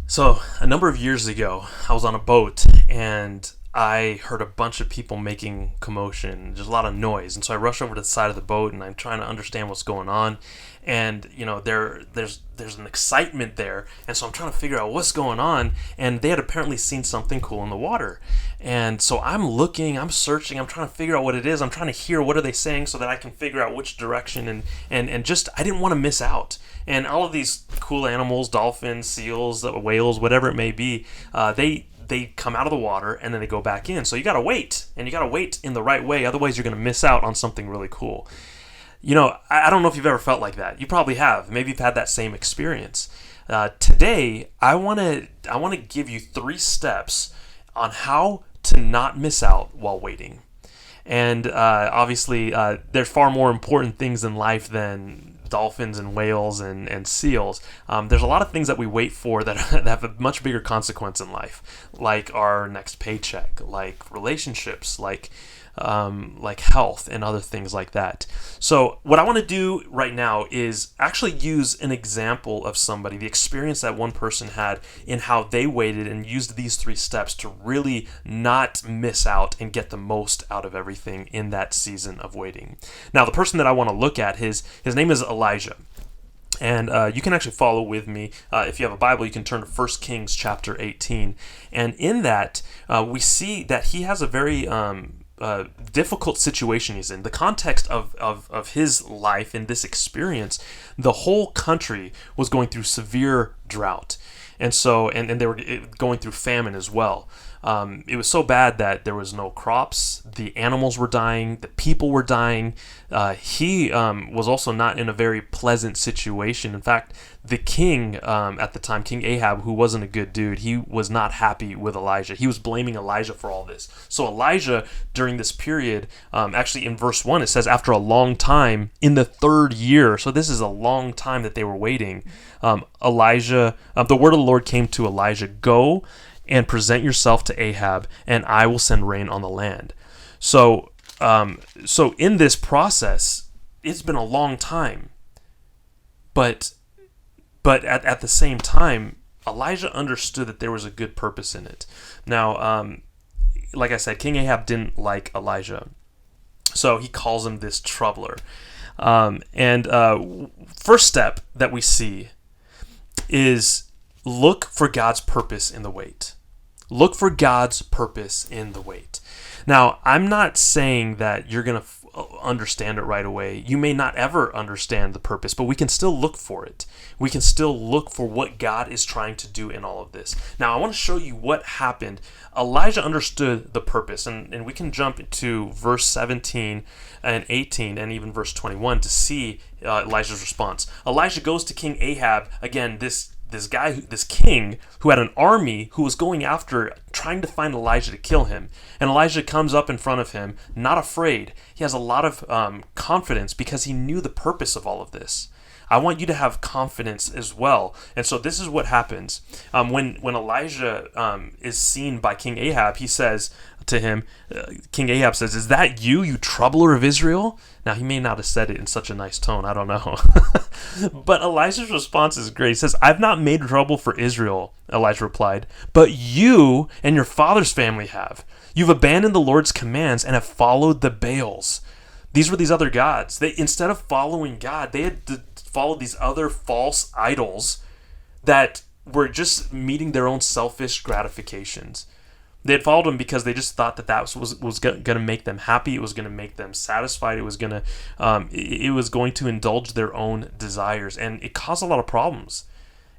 So, a number of years ago, I was on a boat and I heard a bunch of people making commotion, just a lot of noise. And so I rush over to the side of the boat and I'm trying to understand what's going on. And there's an excitement there, and so I'm trying to figure out what's going on. And they had apparently seen something cool in the water, and so I'm looking, I'm searching, I'm trying to figure out what it is. I'm trying to hear what are they saying so that I can figure out which direction. And just I didn't want to miss out. And all of these cool animals, dolphins, seals, whales, whatever it may be, they come out of the water and then they go back in. So you gotta wait, and you gotta wait in the right way. Otherwise, you're gonna miss out on something really cool. I don't know if you've ever felt like that. You probably have. Maybe you've had that same experience. Today, I want to give you 3 steps on how to not miss out while waiting. And obviously, there's far more important things in life than dolphins and whales and seals. There's a lot of things that we wait for that have a much bigger consequence in life, like our next paycheck, like relationships, like health and other things like that. So what I want to do right now is actually use an example of somebody, the experience that one person had in how they waited and used these 3 steps to really not miss out and get the most out of everything in that season of waiting. Now, the person that I want to look at, his name is Elijah. And you can actually follow with me. If you have a Bible, you can turn to 1 Kings chapter 18. And in that, we see that he has a very difficult situation he's in. The context of his life in this experience, the whole country was going through severe drought. And so, and they were going through famine as well. It was so bad that there was no crops. The animals were dying. The people were dying. He was also not in a very pleasant situation. In fact, the king at the time, King Ahab, who wasn't a good dude, he was not happy with Elijah. He was blaming Elijah for all this. So Elijah, during this period, actually in verse 1, it says, after a long time, in the 3rd year, so this is a long time that they were waiting, the word of the Lord came to Elijah, go and present yourself to Ahab, and I will send rain on the land. So in this process, it's been a long time, but at the same time, Elijah understood that there was a good purpose in it. Now, like I said, King Ahab didn't like Elijah, so he calls him this troubler. First step that we see is look for God's purpose in the wait. Look for God's purpose in the wait. Now, I'm not saying that you're going to understand it right away. You may not ever understand the purpose, but we can still look for it. We can still look for what God is trying to do in all of this. Now, I want to show you what happened. Elijah understood the purpose, and we can jump to verse 17 and 18 and even verse 21 to see Elijah's response. Elijah goes to King Ahab, again, this king who had an army who was going after, trying to find Elijah to kill him. And Elijah comes up in front of him, not afraid. He has a lot of confidence because he knew the purpose of all of this. I want you to have confidence as well. And so this is what happens. When Elijah is seen by King Ahab, he says to him, King Ahab says, "Is that you, you troubler of Israel?" Now, he may not have said it in such a nice tone. I don't know. But Elijah's response is great. He says, "I've not made trouble for Israel," Elijah replied, "but you and your father's family have. You've abandoned the Lord's commands and have followed the Baals." These were these other gods. Instead of following God, they had followed these other false idols that were just meeting their own selfish gratifications. They had followed him because they just thought that was going to make them happy. It was going to make them satisfied. It was going to indulge their own desires, and it caused a lot of problems.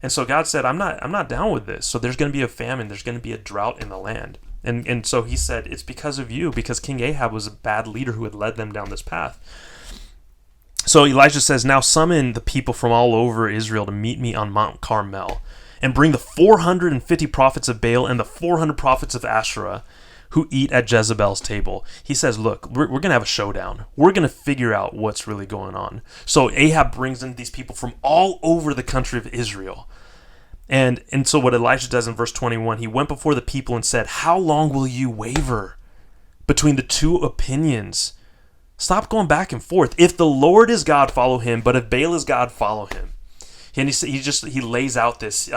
And so God said, I'm not down with this. So there's going to be a famine. There's going to be a drought in the land. And so he said, it's because of you, because King Ahab was a bad leader who had led them down this path. So Elijah says, "Now summon the people from all over Israel to meet me on Mount Carmel, and bring the 450 prophets of Baal and the 400 prophets of Asherah who eat at Jezebel's table." He says, look, we're going to have a showdown. We're going to figure out what's really going on. So Ahab brings in these people from all over the country of Israel. And so what Elijah does in verse 21, he went before the people and said, "How long will you waver between the two opinions? Stop going back and forth. If the Lord is God, follow him. But if Baal is God, follow him." And he lays out this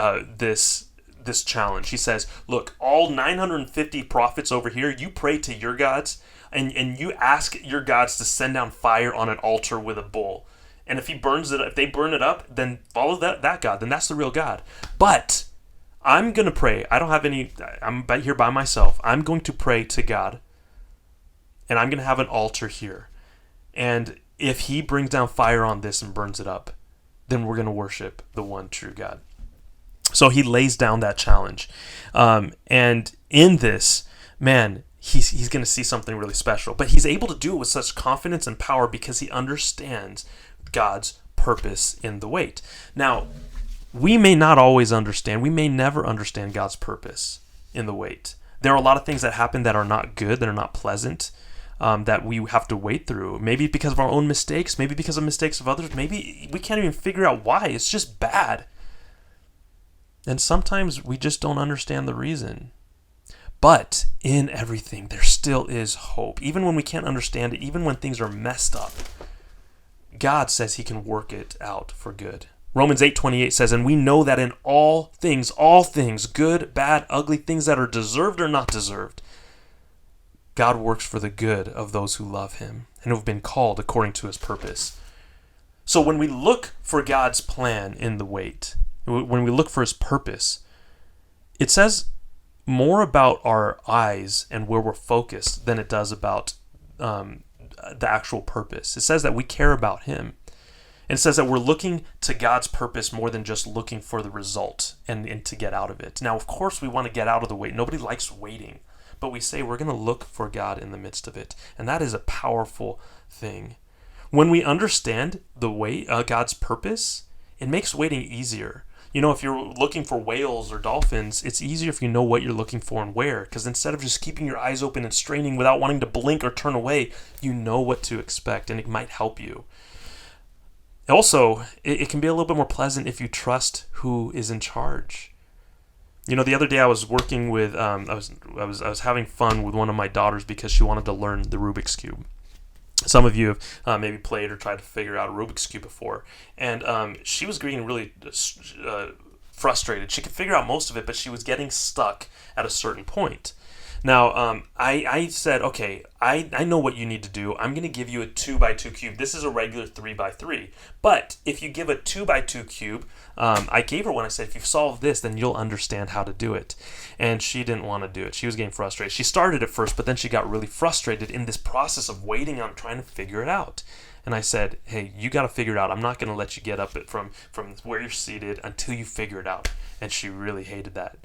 this challenge. He says, look, all 950 prophets over here, you pray to your gods, and you ask your gods to send down fire on an altar with a bull. And if they burn it up, then follow that God. Then that's the real God. But I'm going to pray. I'm here by myself. I'm going to pray to God, and I'm going to have an altar here. And if he brings down fire on this and burns it up, then we're going to worship the one true God. So he lays down that challenge. And in this, man, he's going to see something really special. But he's able to do it with such confidence and power because he understands God's purpose in the wait. Now, we may not always understand. We may never understand God's purpose in the wait. There are a lot of things that happen that are not good, that are not pleasant, that we have to wait through. Maybe because of our own mistakes, maybe because of mistakes of others. Maybe we can't even figure out why. It's just bad. And sometimes we just don't understand the reason. But in everything, there still is hope. Even when we can't understand it, even when things are messed up, God says he can work it out for good. Romans 8:28 says, and we know that in all things, good, bad, ugly, things that are deserved or not deserved, God works for the good of those who love him and who have been called according to his purpose. So when we look for God's plan in the wait, when we look for his purpose, it says more about our eyes and where we're focused than it does about the actual purpose. It says that we care about him. And it says that we're looking to God's purpose more than just looking for the result and to get out of it. Now, of course, we want to get out of the wait. Nobody likes waiting. But we say we're going to look for God in the midst of it. And that is a powerful thing. When we understand the wait, God's purpose, it makes waiting easier. You know, if you're looking for whales or dolphins, it's easier if you know what you're looking for and where. Because instead of just keeping your eyes open and straining without wanting to blink or turn away, you know what to expect, and it might help you. Also, it can be a little bit more pleasant if you trust who is in charge. You know, the other day I was working with, I was having fun with one of my daughters because she wanted to learn the Rubik's Cube. Some of you have maybe played or tried to figure out a Rubik's Cube before. And she was getting really frustrated. She could figure out most of it, but she was getting stuck at a certain point. Now, I said, okay, I know what you need to do. I'm going to give you a 2x2 cube. This is a regular 3x3. But if you give a 2x2 cube, I gave her one. I said, if you solve this, then you'll understand how to do it. And she didn't want to do it. She was getting frustrated. She started at first, but then she got really frustrated in this process of waiting on trying to figure it out. And I said, hey, you got to figure it out. I'm not going to let you get up from where you're seated until you figure it out. And she really hated that.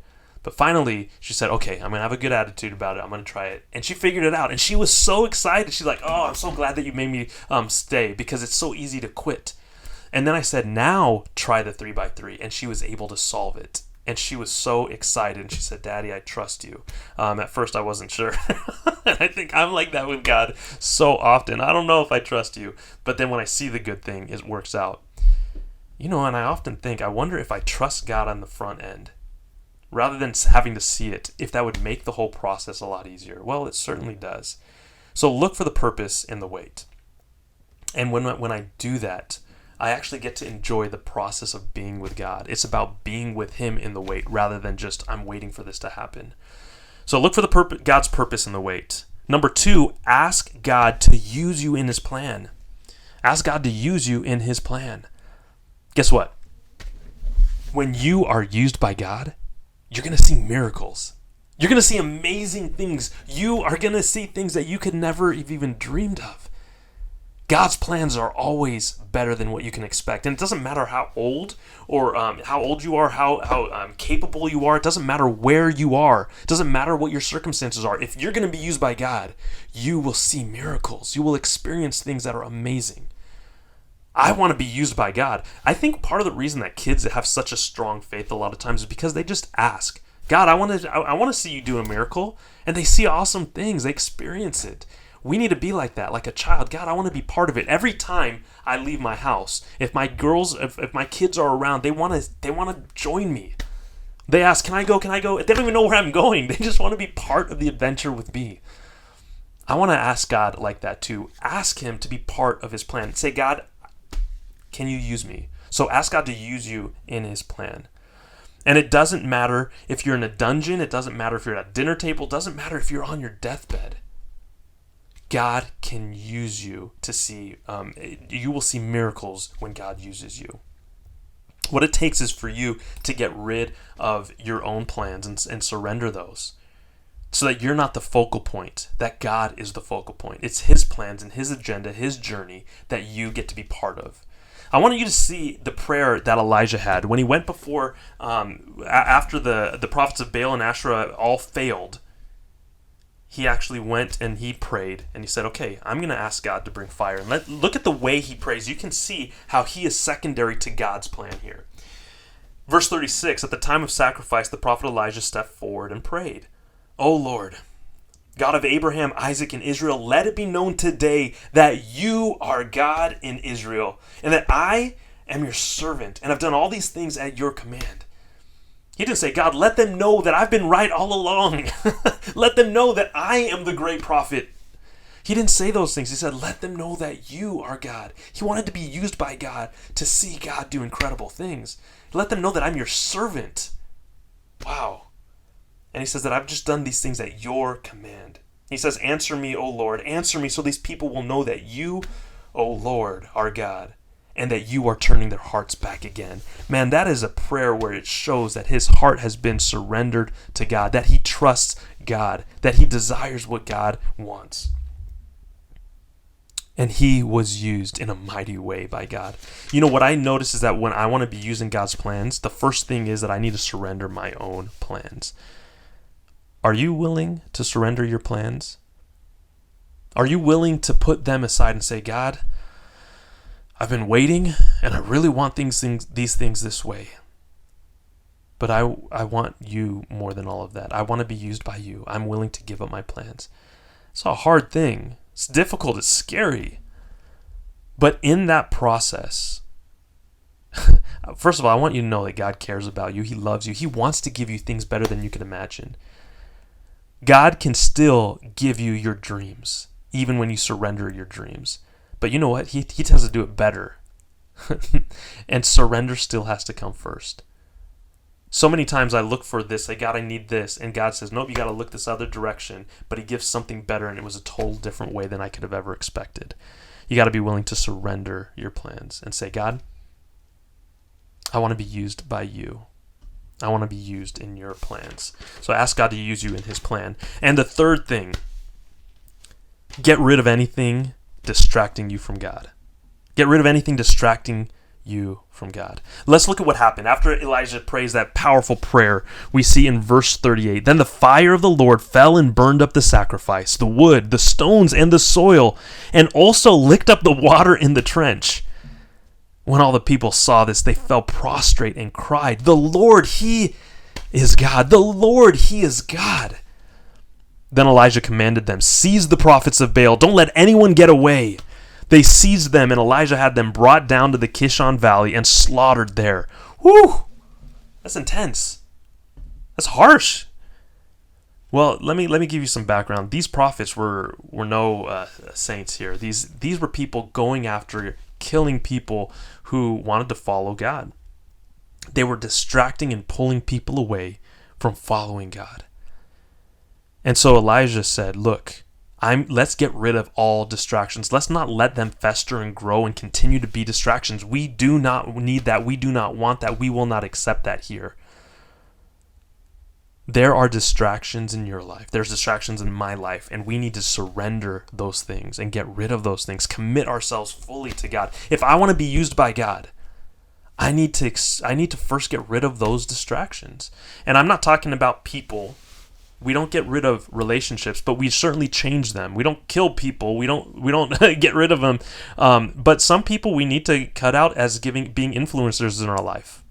But finally, she said, okay, I'm going to have a good attitude about it. I'm going to try it. And she figured it out. And she was so excited. She's like, oh, I'm so glad that you made me stay because it's so easy to quit. And then I said, now try the 3x3. And she was able to solve it. And she was so excited. And she said, Daddy, I trust you. At first, I wasn't sure. And I think I'm like that with God so often. I don't know if I trust you. But then when I see the good thing, it works out. You know, and I often think, I wonder if I trust God on the front end, rather than having to see it, if that would make the whole process a lot easier. Well, it certainly does. So look for the purpose in the wait. And when I do that, I actually get to enjoy the process of being with God. It's about being with him in the wait rather than just, I'm waiting for this to happen. So look for God's purpose in the wait. Number 2, ask God to use you in his plan. Ask God to use you in his plan. Guess what? When you are used by God, you're going to see miracles. You're going to see amazing things. You are going to see things that you could never have even dreamed of. God's plans are always better than what you can expect. And it doesn't matter how old or how old you are, how capable you are. It doesn't matter where you are. It doesn't matter what your circumstances are. If you're going to be used by God, you will see miracles. You will experience things that are amazing. I want to be used by God. I think part of the reason that kids have such a strong faith a lot of times is because they just ask, God, I want to see you do a miracle. And they see awesome things. They experience it. We need to be like that, like a child. God, I want to be part of it. Every time I leave my house, if my kids are around, they want to join me. They ask, can I go? Can I go? They don't even know where I'm going. They just want to be part of the adventure with me. I want to ask God like that too. Ask him to be part of his plan. Say, God, can you use me? So ask God to use you in his plan. And it doesn't matter if you're in a dungeon. It doesn't matter if you're at a dinner table. It doesn't matter if you're on your deathbed. God can use you to see, you will see miracles when God uses you. What it takes is for you to get rid of your own plans and surrender those, so that you're not the focal point, that God is the focal point. It's his plans and his agenda, his journey that you get to be part of. I want you to see the prayer that Elijah had when he went before, after the prophets of Baal and Asherah all failed. He actually went and he prayed and he said, okay, I'm going to ask God to bring fire. And look at the way he prays. You can see how he is secondary to God's plan here. Verse 36, at the time of sacrifice, the prophet Elijah stepped forward and prayed, O Lord, God of Abraham, Isaac, and Israel, let it be known today that you are God in Israel, and that I am your servant, and have done all these things at your command. He didn't say, God, let them know that I've been right all along. Let them know that I am the great prophet. He didn't say those things. He said, let them know that you are God. He wanted to be used by God to see God do incredible things. Let them know that I'm your servant. Wow. And he says that I've just done these things at your command. He says, answer me, O Lord. Answer me so these people will know that you, O Lord, are God, and that you are turning their hearts back again. Man, that is a prayer where it shows that his heart has been surrendered to God, that he trusts God, that he desires what God wants. And he was used in a mighty way by God. You know, what I notice is that when I want to be using God's plans, the first thing is that I need to surrender my own plans. Are you willing to surrender your plans? Are you willing to put them aside and say, God, I've been waiting, and I really want these things this way. But I want you more than all of that. I want to be used by you. I'm willing to give up my plans. It's a hard thing. It's difficult. It's scary. But in that process, first of all, I want you to know that God cares about you. He loves you. He wants to give you things better than you can imagine. God can still give you your dreams, even when you surrender your dreams. But you know what? He tends to do it better. And surrender still has to come first. So many times I look for this, say, God, I need this. And God says, nope, you got to look this other direction. But he gives something better, and it was a total different way than I could have ever expected. You got to be willing to surrender your plans and say, God, I want to be used by you. I want to be used in your plans. So ask God to use you in his plan. And the third thing, get rid of anything distracting you from God. Get rid of anything distracting you from God. Let's look at what happened. After Elijah prays that powerful prayer, we see in verse 38, then the fire of the Lord fell and burned up the sacrifice, the wood, the stones, and the soil, and also licked up the water in the trench. When all the people saw this, they fell prostrate and cried, the Lord, he is God. The Lord, he is God. Then Elijah commanded them, seize the prophets of Baal. Don't let anyone get away. They seized them, and Elijah had them brought down to the Kishon Valley and slaughtered there. Whew! That's intense. That's harsh. Well, let me give you some background. These prophets were no saints here. These were people going after killing people who wanted to follow God. They were distracting and pulling people away from following God. And so Elijah said, look, let's get rid of all distractions. Let's not let them fester and grow and continue to be distractions. We do not need that. We do not want that. We will not accept that here. There are distractions in your life. There's distractions in my life, and we need to surrender those things and get rid of those things. Commit ourselves fully to God. If I want to be used by God, I need to first get rid of those distractions. And I'm not talking about people. We don't get rid of relationships, but we certainly change them. We don't kill people. We don't get rid of them. But some people we need to cut out as being influencers in our life.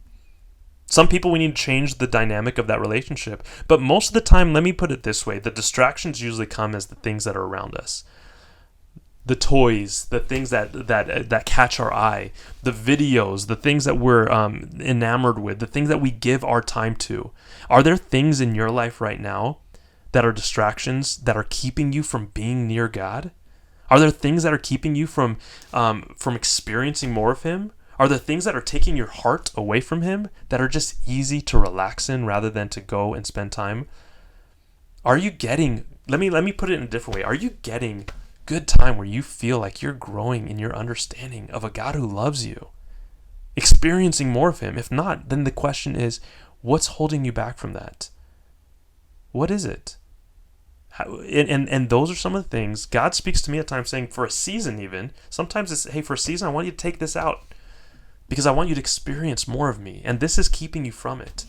Some people we need to change the dynamic of that relationship. But most of the time, let me put it this way: the distractions usually come as the things that are around us. The toys, the things that catch our eye, the videos, the things that we're enamored with, the things that we give our time to. Are there things in your life right now that are distractions that are keeping you from being near God? Are there things that are keeping you from experiencing more of him? Are there things that are taking your heart away from him that are just easy to relax in rather than to go and spend time? Are you getting, let me put it in a different way. Are you getting good time where you feel like you're growing in your understanding of a God who loves you? Experiencing more of him? If not, then the question is, what's holding you back from that? What is it? And those are some of the things God speaks to me at times saying, for a season even, sometimes it's, hey, for a season, I want you to take this out because I want you to experience more of me. And this is keeping you from it.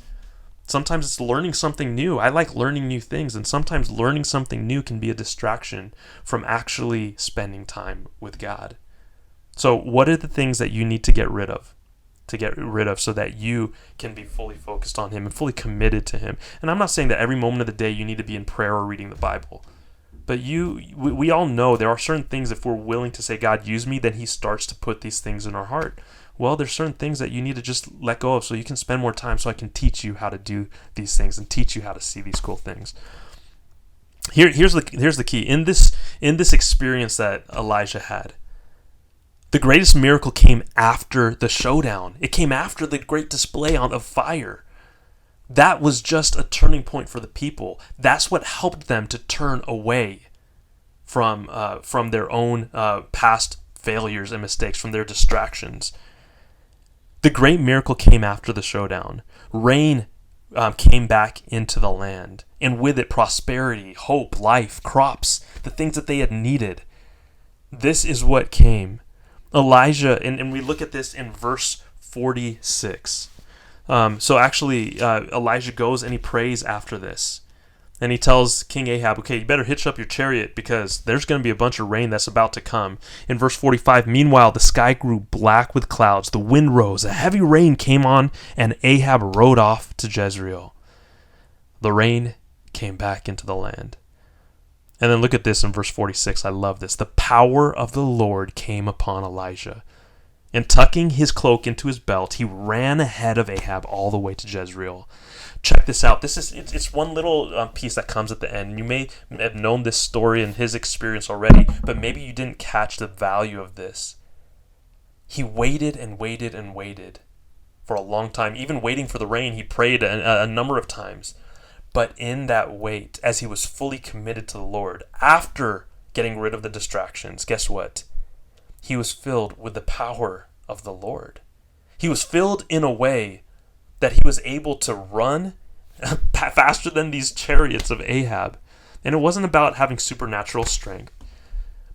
Sometimes it's learning something new. I like learning new things. And sometimes learning something new can be a distraction from actually spending time with God. So what are the things that you need to get rid of? So that you can be fully focused on him and fully committed to him. And I'm not saying that every moment of the day you need to be in prayer or reading the Bible. But we all know there are certain things, if we're willing to say, God, use me, then he starts to put these things in our heart. Well, there's certain things that you need to just let go of so you can spend more time so I can teach you how to do these things and teach you how to see these cool things. Here's the key. In this experience that Elijah had, the greatest miracle came after the showdown. It came after the great display of fire. That was just a turning point for the people. That's what helped them to turn away from their own past failures and mistakes, from their distractions. The great miracle came after the showdown. Rain came back into the land, and with it prosperity, hope, life, crops, the things that they had needed. This is what came. Elijah, and we look at this in verse 46. So actually, Elijah goes and he prays after this. And he tells King Ahab, okay, you better hitch up your chariot because there's going to be a bunch of rain that's about to come. In verse 45, meanwhile, the sky grew black with clouds. The wind rose. A heavy rain came on, and Ahab rode off to Jezreel. The rain came back into the land. And then look at this in verse 46. I love this. The power of the Lord came upon Elijah. And tucking his cloak into his belt, he ran ahead of Ahab all the way to Jezreel. Check this out. It's one little piece that comes at the end. You may have known this story and his experience already, but maybe you didn't catch the value of this. He waited and waited and waited for a long time. Even waiting for the rain, he prayed a number of times. But in that wait, as he was fully committed to the Lord, after getting rid of the distractions, guess what? He was filled with the power of the Lord. He was filled in a way that he was able to run faster than these chariots of Ahab. And it wasn't about having supernatural strength.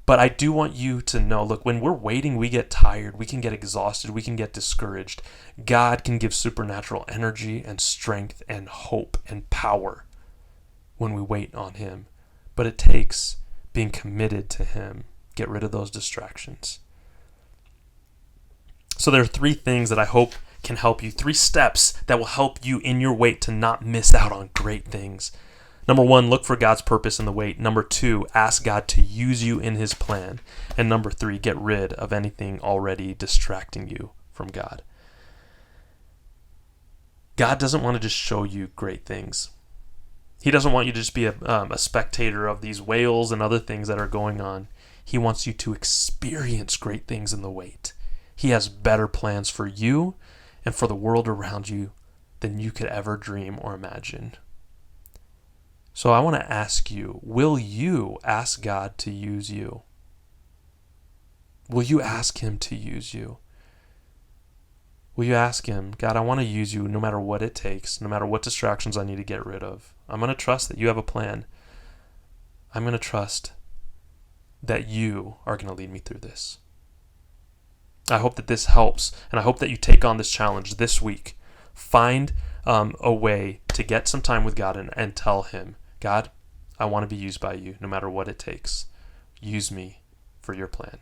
But I do want you to know, look, when we're waiting, we get tired, we can get exhausted, we can get discouraged. God can give supernatural energy and strength and hope and power when we wait on him. But it takes being committed to him. Get rid of those distractions. So there are 3 things that I hope can help you, 3 steps that will help you in your wait to not miss out on great things. Number 1, look for God's purpose in the wait. Number 2, ask God to use you in his plan. And number 3, get rid of anything already distracting you from God. God doesn't want to just show you great things. He doesn't want you to just be a spectator of these whales and other things that are going on. He wants you to experience great things in the wait. He has better plans for you and for the world around you than you could ever dream or imagine. So I want to ask you, will you ask God to use you? Will you ask him to use you? Will you ask him, God, I want to use you no matter what it takes, no matter what distractions I need to get rid of. I'm going to trust that you have a plan. I'm going to trust that you are going to lead me through this. I hope that this helps, and I hope that you take on this challenge this week. Find a way to get some time with God and tell him, God, I want to be used by you no matter what it takes. Use me for your plan.